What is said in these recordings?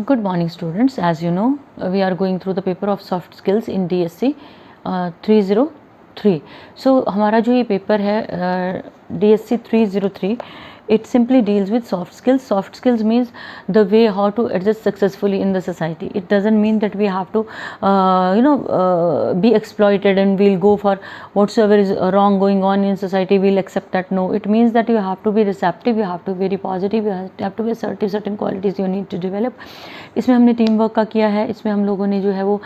Good morning, students. As you know, we are going through the paper of soft skills in DSC 303. So हमारा जो ये paper है DSC 303, it simply deals with soft skills. Soft skills means the way how to adjust successfully in the society. It doesn't mean that we have to be exploited and we'll go for whatsoever is wrong going on in society, we'll accept that. No, it means that you have to be receptive, you have to be very positive, you have to be assertive. Certain qualities you need to develop. इसमें हमने team work का किया है. इसमें हम लोगों ने जो है वो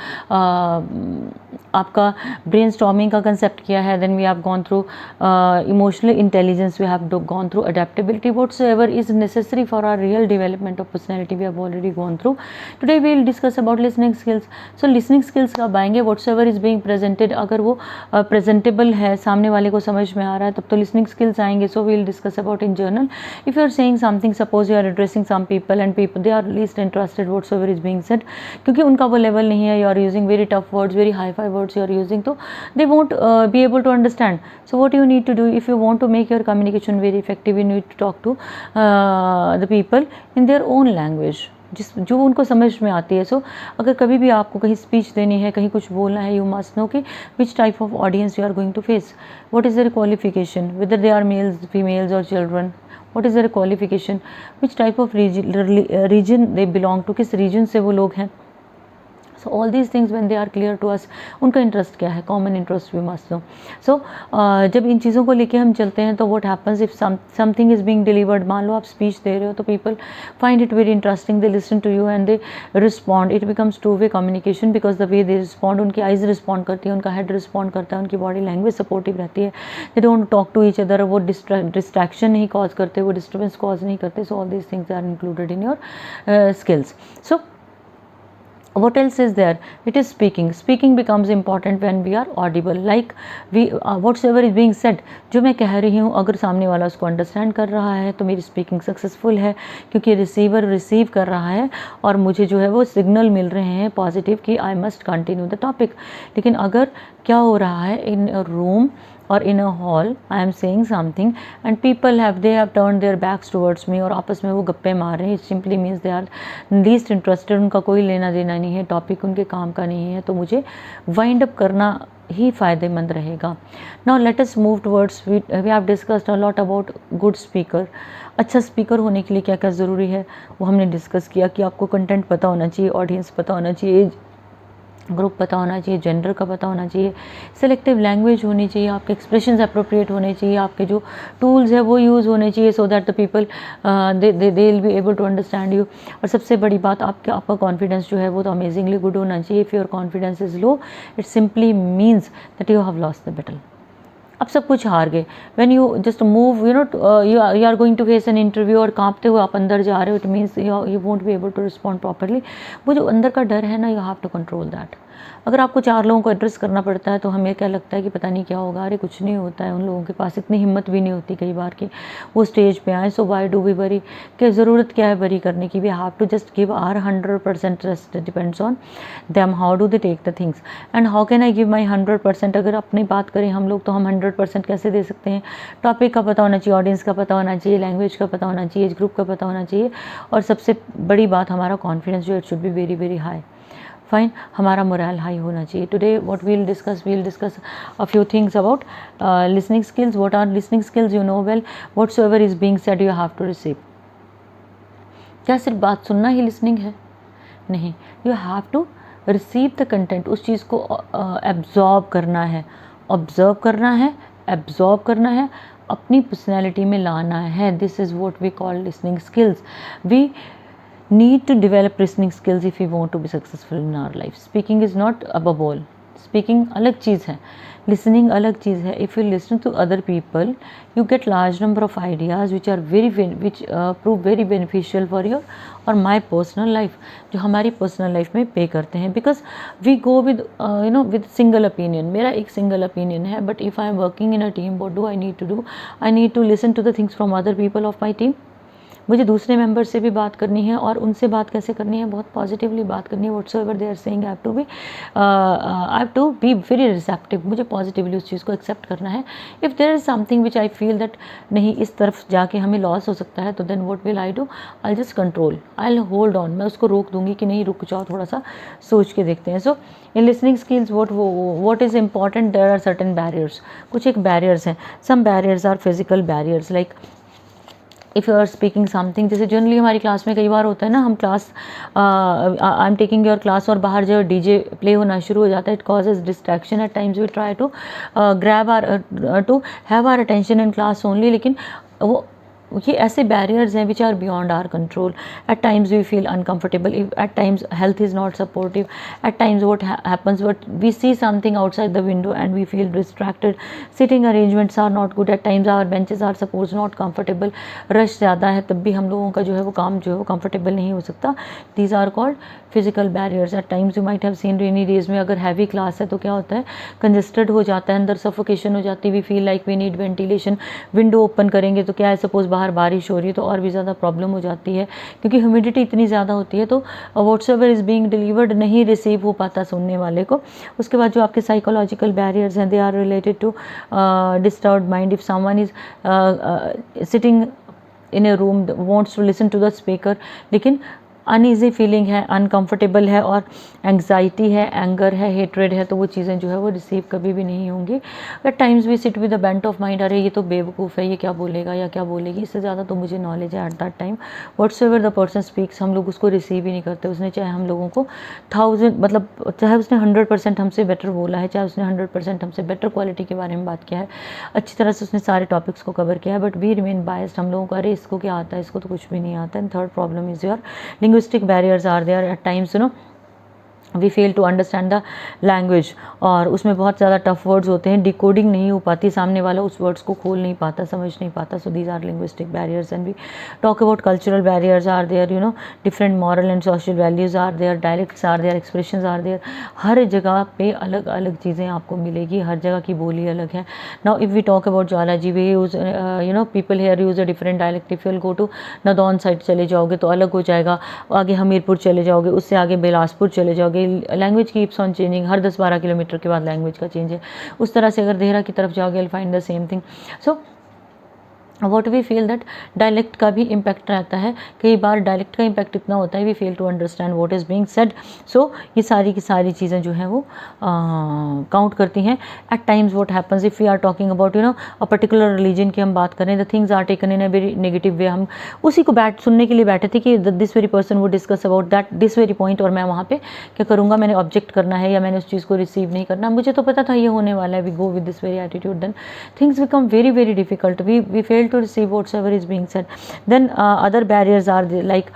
आपका ब्रेन स्टॉर्मिंग का कंसेप्ट किया है. Then we have gone through emotional intelligence, we have gone through adaptability. Whatsoever is necessary for our real development of personality we have already gone through. Today we will discuss about listening skills. So listening skills कब आएंगे? Whatsoever is being presented, अगर वो presentable है, सामने वाले को समझ में आ रहा है, तब तो लिसनिंग स्किल्स आएंगे. So we will discuss about in general. If you are saying something, suppose you are addressing some people and people they are least interested whatsoever is being said, क्योंकि उनका वो लेवल नहीं है, you are using very tough words, very high-fi words you are using, तो they won't be able to understand. So what you need to do, if you want to make your communication very effective, you need to talk to the people in their own language, जो उनको समझ में आती है. सो अगर कभी भी आपको कहीं स्पीच देनी है, कहीं कुछ बोलना है, यू मस्ट नो कि which type of audience you are going to face, what is their qualification, whether they are males, females और children, what is their qualification, which type of region they belong to, किस region से वो लोग हैं. So all these things when they are clear to us, उनका interest क्या है, common interest we must know. So जब इन चीज़ों को लेके हम चलते हैं तो what happens if something is being delivered, मान लो आप स्पीच दे रहे हो तो people find it very interesting, they listen to you and they respond. It becomes two-way communication because the way they respond, उनकी आइज़ रिस्पॉन्ड करती है, उनका head respond करता है, उनकी बॉडी लैंग्वेज सपोर्टिव रहती है. they don't talk to each other, वो डिस्ट्रैक्शन नहीं कॉज करते, वो डिस्टर्बेंस कॉज नहीं करते. So all these things are included in your skills. So what else is there? It is speaking becomes important when we are audible, like we whatsoever is being said, जो मैं कह रही हूँ अगर सामने वाला उसको अंडरस्टैंड कर रहा है तो मेरी स्पीकिंग सक्सेसफुल है, क्योंकि रिसीवर रिसीव कर रहा है और मुझे जो है वो सिग्नल मिल रहे हैं पॉजिटिव कि I must continue the topic. लेकिन अगर क्या हो रहा है, in a room or in a hall I am saying something and people they have turned their backs towards me और आपस में वो गप्पे मार रहे हैं, it simply means they are least interested, उनका कोई लेना देना नहीं है, टॉपिक उनके काम का नहीं है, तो मुझे वाइंड अप करना ही फ़ायदेमंद रहेगा. Now let us move towards, we have discussed a lot about good speaker. अच्छा स्पीकर होने के लिए क्या क्या ज़रूरी है वो हमने डिस्कस किया कि आपको कंटेंट पता होना चाहिए, ऑडियंस पता होना चाहिए, ग्रुप पता होना चाहिए, जेंडर का पता होना चाहिए, सेलेक्टिव लैंग्वेज होनी चाहिए, आपके एक्सप्रेशंस अप्रोप्रिएट होने चाहिए, आपके जो टूल्स है वो यूज़ होने चाहिए so that the people they will be able to understand you. और सबसे बड़ी बात आपका कॉन्फिडेंस जो है वो तो अमेजिंगली गुड होना चाहिए. If your confidence is low, it simply means that you have lost the battle. अब सब कुछ हार गए. When you just move you are going to face an interview और कांपते हुए आप अंदर जा रहे हो, it means you won't be able to respond properly. वो जो अंदर का डर है ना, you have to control that. अगर आपको 4 लोगों को एड्रेस करना पड़ता है तो हमें क्या लगता है कि पता नहीं क्या होगा, अरे कुछ नहीं होता है. उन लोगों के पास इतनी हिम्मत भी नहीं होती कई बार कि वो स्टेज पे आए. So why do we worry, कि ज़रूरत क्या है वरी करने की. We have to just give our 100% trust, depends on them how do they take the things and how can I give my 100%. अगर अपनी बात करें हम लोग तो हम 100% कैसे दे सकते हैं? टॉपिक का पता होना चाहिए, ऑडियंस का पता होना चाहिए, लैंग्वेज का पता होना चाहिए, एज ग्रुप का पता होना चाहिए, और सबसे बड़ी बात हमारा कॉन्फिडेंस जो it should be very very high. Fine, हमारा मोरल हाई होना चाहिए. Today what we'll discuss a few things about listening skills. What are listening skills? You know well, whatsoever is being said you have to receive. क्या सिर्फ बात सुनना ही listening है? नहीं, you have to receive the content. उस चीज़ को एब्जॉर्ब करना है, ऑब्जर्व करना है, एब्जॉर्ब करना है, अपनी पर्सनैलिटी में लाना है. This is what we call listening skills. We need to develop listening skills if we want to be successful in our life. Speaking is not above all. Speaking अलग चीज़ है, listening अलग चीज़ है. If you listen to other people, you get large number of ideas which prove very beneficial for your or my personal life, जो हमारी personal life में पे करते हैं. Because we go with with single opinion. मेरा एक single opinion है, but if I am working in a team, what do I need to do? I need to listen to the things from other people of my team. मुझे दूसरे member से भी बात करनी है, और उनसे बात कैसे करनी है, बहुत पॉजिटिवली बात करनी है. Whatsoever they are saying, I have to be very receptive. मुझे पॉजिटिवली उस चीज़ को एक्सेप्ट करना है. If there is something which I feel that नहीं, इस तरफ जाके हमें लॉस हो सकता है, तो then what will I do, I just control, I hold on. मैं उसको रोक दूंगी कि नहीं, रुक जाओ, थोड़ा सा सोच के देखते हैं. So in listening skills what is important, there are certain barriers. कुछ एक barriers हैं. Some barriers are physical barriers, like if you are speaking something, जैसे जनरली हमारी क्लास में कई बार होता है ना, हम class, I am taking your class, और बाहर जो डीजे प्ले होना शुरू हो जाता है. It causes distraction. At times we try to grab or to have our attention in class only, लेकिन वो ये ऐसे बैरियर्स हैं which are beyond our control. At times we feel uncomfortable, at times health is not supportive, at times what happens, but we see something outside the window and we feel distracted. Sitting arrangements are not good. At times our benches are suppose not comfortable. Rush ज़्यादा है, तब भी हम लोगों का जो है वो काम जो है वो कंफर्टेबल नहीं हो सकता. These are called physical barriers. At times you might have seen rainy days में अगर हैवी क्लास है तो क्या होता है, कंजेस्टेड हो जाता है, अंदर सफोकेशन हो जाती है. We feel like we need ventilation. Window open करेंगे तो क्या है, सपोज बाहर बारिश हो रही है तो और भी ज़्यादा प्रॉब्लम हो जाती है, क्योंकि ह्यूमिडिटी इतनी ज़्यादा होती है. तो व्हाट्सएवर इज़ बीइंग डिलीवर्ड नहीं रिसीव हो पाता सुनने वाले को. उसके बाद जो आपके साइकोलॉजिकल बैरियर्स हैं, they are related to disturbed mind. If someone is sitting in a room wants to listen to the speaker, लेकिन अनईजी फीलिंग है, अनकंफर्टेबल है, और एंग्जाइटी है, एंगर है, हेट्रेड है, तो वो चीज़ें जो है वो रिसीव कभी भी नहीं होंगी. At times we sit with the bent of mind, अरे ये तो बेवकूफ़ है, ये क्या बोलेगा या क्या बोलेगी, इससे ज़्यादा तो मुझे नॉलेज है. At that time whatsoever the person speaks, हम लोग उसको रिसीव ही नहीं करते. उसने चाहे हम लोगों को 1000 मतलब चाहे उसने 100% हमसे बेटर बोला है, चाहे उसने 100% हमसे बेटर क्वालिटी के बारे में बात किया है, अच्छी तरह से उसने सारे टॉपिक्स को कवर किया है, बट वी रिमेन बायस्ड. हम लोगों को अरे इसको क्या आता है, इसको तो कुछ भी नहीं आता. And third problem is your linguistic barriers are there. At times, we fail to understand the language, और उसमें बहुत ज़्यादा टफ वर्ड्स होते हैं, डिकोडिंग नहीं हो पाती, सामने वाला उस वर्ड्स को खोल नहीं पाता, समझ नहीं पाता. So these are linguistic barriers. And we talk about cultural barriers are there, different moral and social values are there, dialects are there, expressions are there. हर जगह पे अलग अलग चीज़ें आपको मिलेगी, हर जगह की बोली अलग है. Now if we talk about Jwalaji, we use people here use a different dialect. If you will go to Nadaun side चले जाओगे तो अलग हो जाएगा, आगे हमीरपुर चले जाओगे, उससे आगे बिलासपुर चले जाओगे. Language keeps on changing, her 10-12 kilometre के बाद लैंग्वेज का चेंज है. उस तरह से अगर देहरा की तरफ जाओगे, will find the same thing. So what we feel that dialect का भी इम्पैक्ट रहता है. कई बार डायलेक्ट का इम्पैक्ट इतना होता है we fail to understand what is being said. So ये सारी की सारी चीज़ें जो हैं वो काउंट करती हैं. At times what happens if we are talking about a particular religion की हम बात करें, the things are taken in a very negative way. हम उसी को सुनने के लिए बैठे थे कि दिस वेरी पर्सन वो discuss about that this very point, और मैं वहाँ पे क्या करूँगा, मैंने ऑब्जेक्ट करना है या मैंने उस चीज़ को रिसीव नहीं करना. मुझे तो पता था ये होने वाला है. We go with this very attitude, then things become very very difficult. We fail to receive whatsoever is being said. Then other barriers are there, like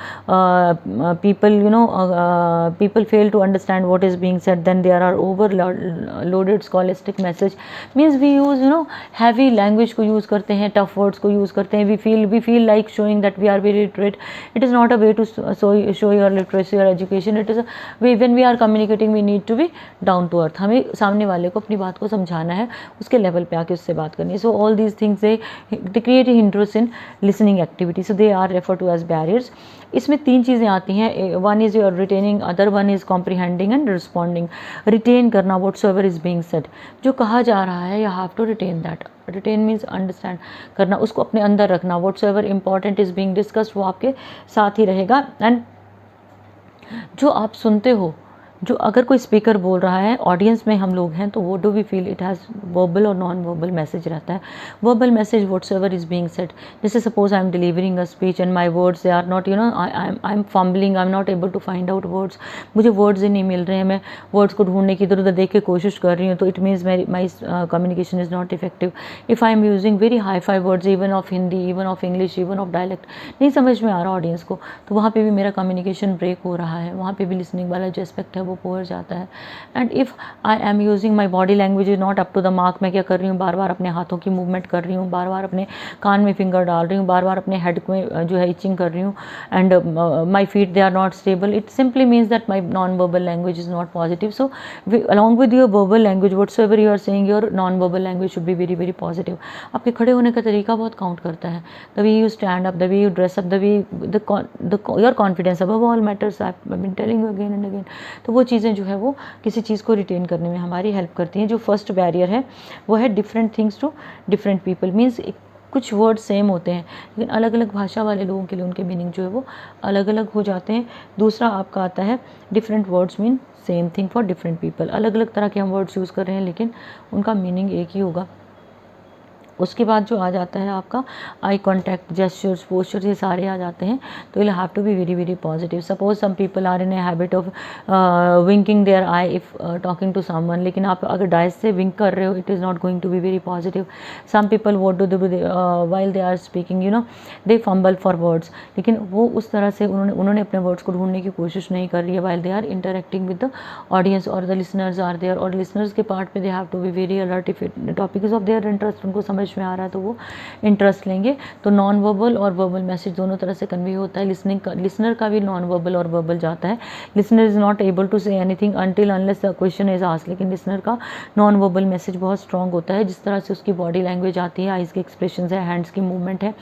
people fail to understand what is being said. Then there are overloaded scholastic message, means we use heavy language को use करते हैं, tough words को use करते हैं. we feel like showing that we are very literate. It is not a way to show your literacy or education. It is a way, when we are communicating we need to be down to earth. हमें सामने वाले को अपनी बात को समझाना है, उसके लेवल पे आके उससे बात करनी है. So all these things they create a hindrance in listening activity, so they are referred to as barriers. इसमें 3 चीज़ें आती हैं. One is your retaining, other one is comprehending and responding. Retain करना, व्हाट्सएवर इज़ बीइंग सेड, जो कहा जा रहा है you have to retain that. Retain means understand करना, उसको अपने अंदर रखना. Whatsoever important is being discussed, वो आपके साथ ही रहेगा. एंड जो आप सुनते हो, जो अगर कोई स्पीकर बोल रहा है, ऑडियंस में हम लोग हैं, तो वो do we feel it has verbal और नॉन वर्बल मैसेज रहता है. Verbal message whatsoever is being said, जैसे suppose I am delivering a speech and my words they are not I am fumbling, I am not able to find out words. मुझे words ही नहीं मिल रहे हैं, मैं वर्ड्स को ढूंढने की इधर उधर देख के कोशिश कर रही हूँ, तो it means my communication is not effective. If I am using very hi fi words, even of Hindi, even of English, even of dialect, नहीं समझ में आ रहा ऑडियंस को, तो वहाँ पर भी मेरा कम्युनिकेशन ब्रेक हो रहा है. वहाँ पर भी लिसनिंग वाला जो एस्पेक्ट है वो वो पुअर जाता है। And if I am using my body language is not up to the mark, मैं क्या कर रही हूँ, बार बार अपने हाथों की मूवमेंट कर रही हूँ, बार बार अपने कान में फिंगर डाल रही हूँ, बार बार अपने हेड में जो है इचिंग कर रही हूँ, and my feet they are not stable, it simply means that my non verbal language is not positive. So along with your verbal language, whatsoever you are saying, your non verbal language should be very very positive. आपके खड़े होने का तरीका बहुत count करता है. The way you stand up, the way you dress up, the way your confidence above all matters. I've been telling you again and again. तो वो चीज़ें जो है वो किसी चीज़ को रिटेन करने में हमारी हेल्प करती हैं. जो फर्स्ट बैरियर है वो है different things to different people. Means कुछ वर्ड सेम होते हैं लेकिन अलग अलग भाषा वाले लोगों के लिए उनके मीनिंग जो है वो अलग अलग हो जाते हैं. दूसरा आपका आता है different words mean same thing for different people. अलग अलग तरह के हम वर्ड्स यूज़ कर रहे हैं लेकिन उनका मीनिंग एक ही होगा. उसके बाद जो आ जाता है आपका आई कॉन्टैक्ट, जेस्चर्स, पोस्चर्स, ये सारे आ जाते हैं. तो you have to be very very positive. Suppose some people are in a habit of winking their eye if talking to someone, लेकिन आप अगर डाइस से विंक कर रहे हो it is not going to be very positive. Some people what do they while they are speaking, you know, they fumble for words, लेकिन वो उस तरह से उन्होंने अपने वर्ड्स को ढूंढने की कोशिश नहीं कर रही है while they are interacting with the audience और द लिसनर्स आर देयर. और लिसनर्स के पार्ट पे they have to be very alert. If topic is of their interest, उनको समझ में आ रहा है तो वो इंटरेस्ट लेंगे. तो नॉन वर्बल और वर्बल मैसेज दोनों तरह से कन्वे होता है. लिसनर का भी नॉन वर्बल और वर्बल जाता है. Listener is not able to say anything until unless the question is asked, लेकिन लिसनर का नॉन वर्बल मैसेज बहुत स्ट्रॉन्ग होता है. जिस तरह से उसकी बॉडी लैंग्वेज आती है, आइज़ के एक्सप्रेशन है, हैंड्स की मूवमेंट है,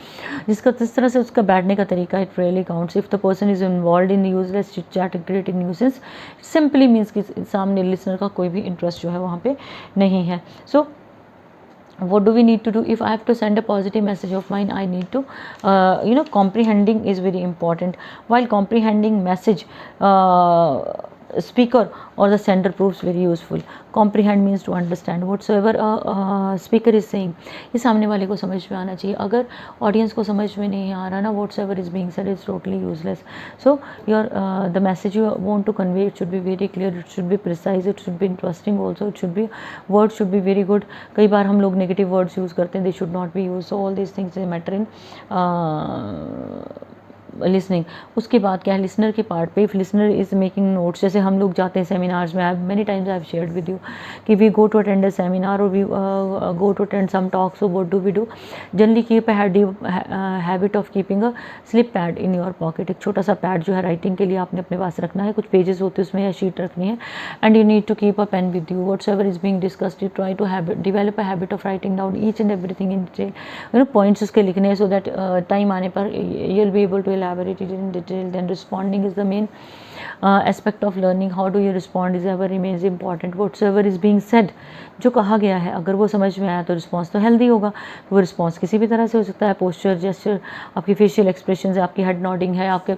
जिस तरह से उसका बैठने का तरीका, it really counts. If the person is involve in useless chit chat creating nuisance, simply means कि सामने लिसनर का कोई भी इंटरेस्ट जो है वहाँ पे नहीं है. सो what do we need to do? If I have to send a positive message of mine, I need to comprehending is very important. While comprehending message, speaker or the sender proves very useful. Comprehend means to understand whatsoever speaker is saying. ये सामने वाले को समझ में आना चाहिए. अगर audience को समझ में नहीं आ रहा ना, whatsoever is being said is totally useless. So your the message you want to convey, it should be very clear, it should be precise, it should be interesting also, it should be words should be very good. कई बार हम लोग negative words use करते हैं, they should not be used. So all these things they matter in listening. उसके बाद क्या है, listener के पार्ट पे, if listener is making notes, जैसे हम लोग जाते हैं सेमिनार्स में, many times I have shared with you कि we go to attend a seminar और we go to attend some talks. So what do we do? Generally keep a habit of keeping a slip pad in your pocket. एक छोटा सा pad जो है writing के लिए आपने अपने पास रखना है. कुछ पेजेस होते हैं उसमें या शीट रखनी है, and you need to keep a pen with you. Whatsoever is being discussed, you try to develop a habit of writing down each and everything in detail. Points उसके लिखने हैं, सो दैट टाइम आने पर you will be able to elaborate it in detail. Then responding is the main aspect of learning. How do you respond is ever remains important. Whatsoever is being said, जो कहा गया है, अगर वो समझ में आया तो रिस्पॉन्स तो हेल्दी होगा. वो रिस्पॉन्स किसी भी तरह से हो सकता है. पोस्चर, जेस्चर, आपकी फेशियल एक्सप्रेशन है, आपकी हेड नॉडिंग है, आपके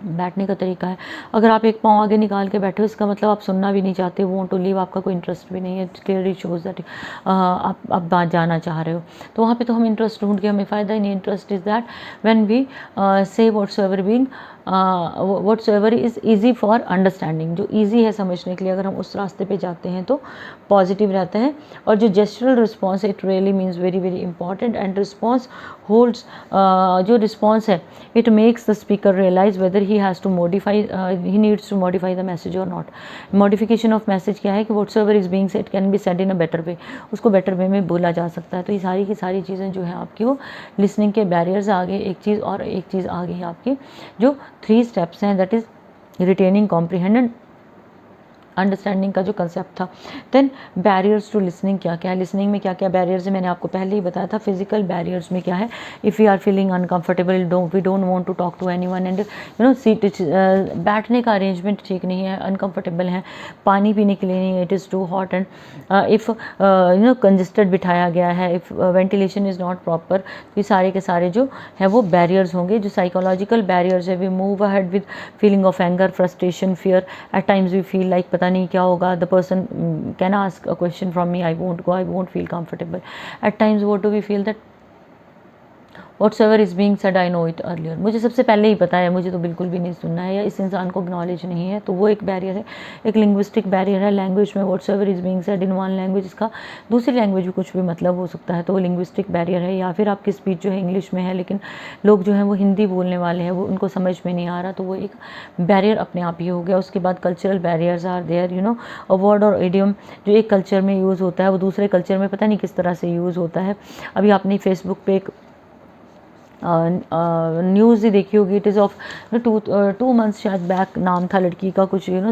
बैठने का तरीका है. अगर आप एक पाँव आगे निकाल के बैठे हो, इसका मतलब आप सुनना भी नहीं चाहते, वो टू लीव, आपका कोई इंटरेस्ट भी नहीं है. क्लियरली शोज दैट आप बात जाना चाह रहे हो. तो वहाँ पे तो हम इंटरेस्ट ढूंढ के हमें फ़ायदा ही नहीं. Interest is that when we say whatsoever being whatsoever is easy for understanding. जो ईजी है समझने के लिए, अगर हम उस रास्ते पे जाते हैं तो पॉजिटिव रहता है. और जो gestural response, it really means very very important. And response holds, जो रिस्पॉन्स है, it makes the speaker realise whether he has to modify, he needs to modify the message और नॉट. मॉडिफिकेशन ऑफ मैसेज क्या है कि whatsoever is being said can be said in a better way. उसको better वे में बोला जा सकता है. तो ये सारी की सारी चीज़ें जो है आपकी वो लिसनिंग के बैरियर्स आ गए. एक चीज़ और एक चीज़ आ गई आपकी, जो 3 स्टेप्स हैं, that is retaining, comprehend, understanding का जो कंसेप्ट था. देन बैरियर्स टू लिसनिंग क्या क्या है, लिसनिंग में क्या क्या बैरियर्स है, मैंने आपको पहले ही बताया था. फिजिकल बैरियर्स में क्या है, if we are feeling uncomfortable, we don't want to talk to anyone, and seat, बैठने का अरेंजमेंट ठीक नहीं है, अनकंफर्टेबल है, पानी पीने के लिए नहीं है, it is too hot, and if congested बिठाया गया है, if ventilation is not proper, ये सारे के सारे जो है वो बैरियर्स होंगे. जो साइकोलॉजिकल बैरियर्स है, we move ahead with feeling of anger, frustration, fear. At times we feel like पता नहीं क्या होगा, the person can ask a question from me, I won't go, I won't feel comfortable. At times what do we feel that Whatsoever is being said, I know it earlier. मुझे सबसे पहले ही पता है, मुझे तो बिल्कुल भी नहीं सुनना है, या इस इंसान को नॉलेज नहीं है, तो वो एक बैरियर है, एक लिंग्विस्टिक बैरियर है। लैंग्वेज में whatsoever is being said in one language, इसका दूसरी लैंग्वेज में कुछ भी मतलब हो सकता है, तो वो लिंग्विस्टिक बैरियर है। या फिर आपकी स्पीच जो है इंग्लिश में है, लेकिन लोग जो हैं वो हिंदी बोलने वाले हैं, वो उनको समझ में नहीं आ रहा, तो वो एक बैरियर अपने आप ही हो गया। उसके बाद cultural barriers are there, you know, a word और इडियम जो एक कल्चर में यूज़ होता है वो दूसरे कल्चर में पता नहीं किस तरह से यूज़ होता है। अभी आपने फेसबुक पे एक न्यूज़ ही देखी होगी, इट इज़ ऑफ 2 months शायद बैक, नाम था लड़की का कुछ, you know,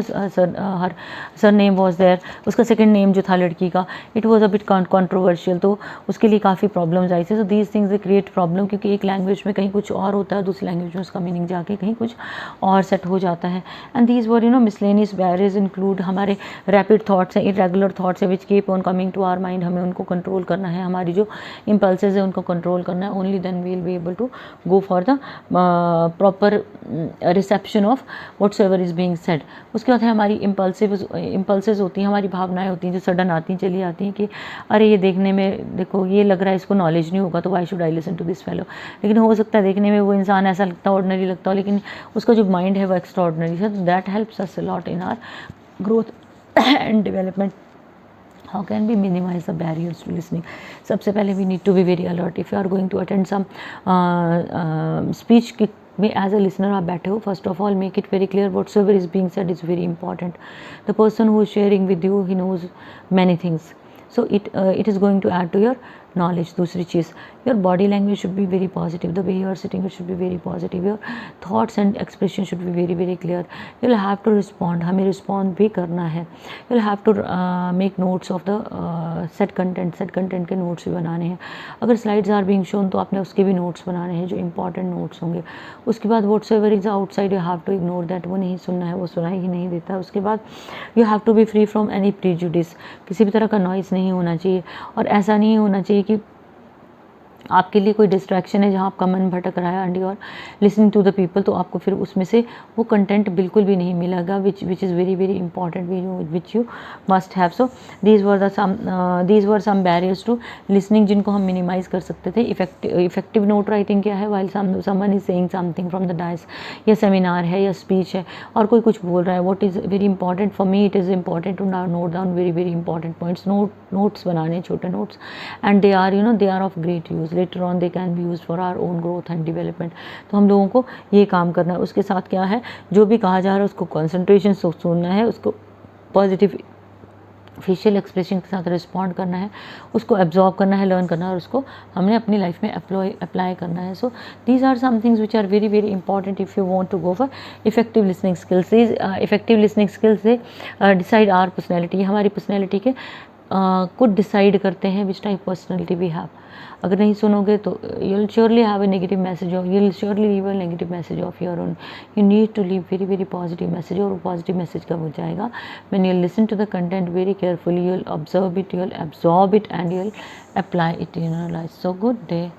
her surname was there, उसका सेकंड नेम जो था लड़की का, it was a bit controversial, तो उसके लिए काफ़ी प्रॉब्लम्स आई थी। So these things they create problem, क्योंकि एक लैंग्वेज में कहीं कुछ और होता है, दूसरी लैंग्वेज में उसका मीनिंग जाके कहीं कुछ और सेट हो जाता है। And these were, you know, miscellaneous barriers include हमारे रैपिड थाट्स हैं, इरेगुलर थाट्स है which keep on coming to our mind, हमें उनको कंट्रोल करना है, हमारी जो इम्पल्सेस है उनको कंट्रोल करना है। Only then we will be able to go for the proper reception of whatsoever is being said। उसके बाद है हमारी impulses होती हैं, हमारी भावनाएं होती हैं जो सडन आती हैं, चली आती हैं कि अरे ये देखने में, देखो ये लग रहा है इसको नॉलेज नहीं होगा, तो why should I listen to this fellow. लेकिन हो सकता है देखने में वो इंसान ऐसा लगता है, ऑर्डिनरी लगता हो, लेकिन उसका जो माइंड है वो एक्स्ट्रा ऑर्डिनरी है। That helps us a lot in are growth and development. How can we minimize the barriers to listening? सबसे पहले we need to be very alert. If you are going to attend some speech में as a listener आप बैठे हो, first of all make it very clear whatsoever is being said is very important. The person who is sharing with you, he knows many things, so it is going to add to your knowledge। दूसरी चीज़, your body language should be very positive, the way you are sitting it should be very positive, your thoughts and expression should be very very clear। you'll have to respond, हमें respond भी करना है। you'll have to make notes of the set content के notes भी बनाने हैं। अगर slides are being shown तो आपने उसके भी notes बनाने हैं जो important notes होंगे। उसके बाद whatsoever is outside you have to ignore that, वो नहीं सुनना है, वो सुनाई ही नहीं देता। उसके बाद you have to be free from any prejudice, किसी भी तरह का noise नहीं होना चाहिए, और ऐसा नहीं होना चाहिए कि आपके लिए कोई डिस्ट्रैक्शन है जहाँ आपका मन भटक रहा है and you are listening to the people, तो आपको फिर उसमें से वो कंटेंट बिल्कुल भी नहीं मिलेगा which is very very important, which you must have. So these were some barriers to listening जिनको हम मिनिमाइज़ कर सकते थे। इफेक्टिव नोट राइटिंग क्या है, while someone is saying something from the dice, या सेमिनार है या स्पीच है और कोई कुछ बोल रहा है, what is very important for me, it is important to note down very very important points, notes बनाने, छोटे notes, and they are, you know, they are of great use, later on they can be use for our own growth and development. तो हम लोगों को ये काम करना है। उसके साथ क्या है, जो भी कहा जा रहा है उसको कंसंट्रेशन से सुनना है, उसको पॉजिटिव फेशियल एक्सप्रेशन के साथ रिस्पॉन्ड करना है, उसको एब्जॉर्ब करना है, लर्न करना है, और उसको हमने अपनी लाइफ में अप्लाई करना है। So these are some things which are very very important if you want to go for effective listening skills. Effective listening skills से डिसाइड आवर पर्सनैलिटी, हमारी पर्सनैलिटी के कुछ डिसाइड करते हैं which type personality we have. अगर नहीं सुनोगे तो you will surely have a negative message, और you will surely leave a negative message of your own. You need to leave very very positive message, और वो positive message कब हो जाएगा, when you listen to the content very carefully, you will observe it, you will absorb it and you will apply it in your life. So good day.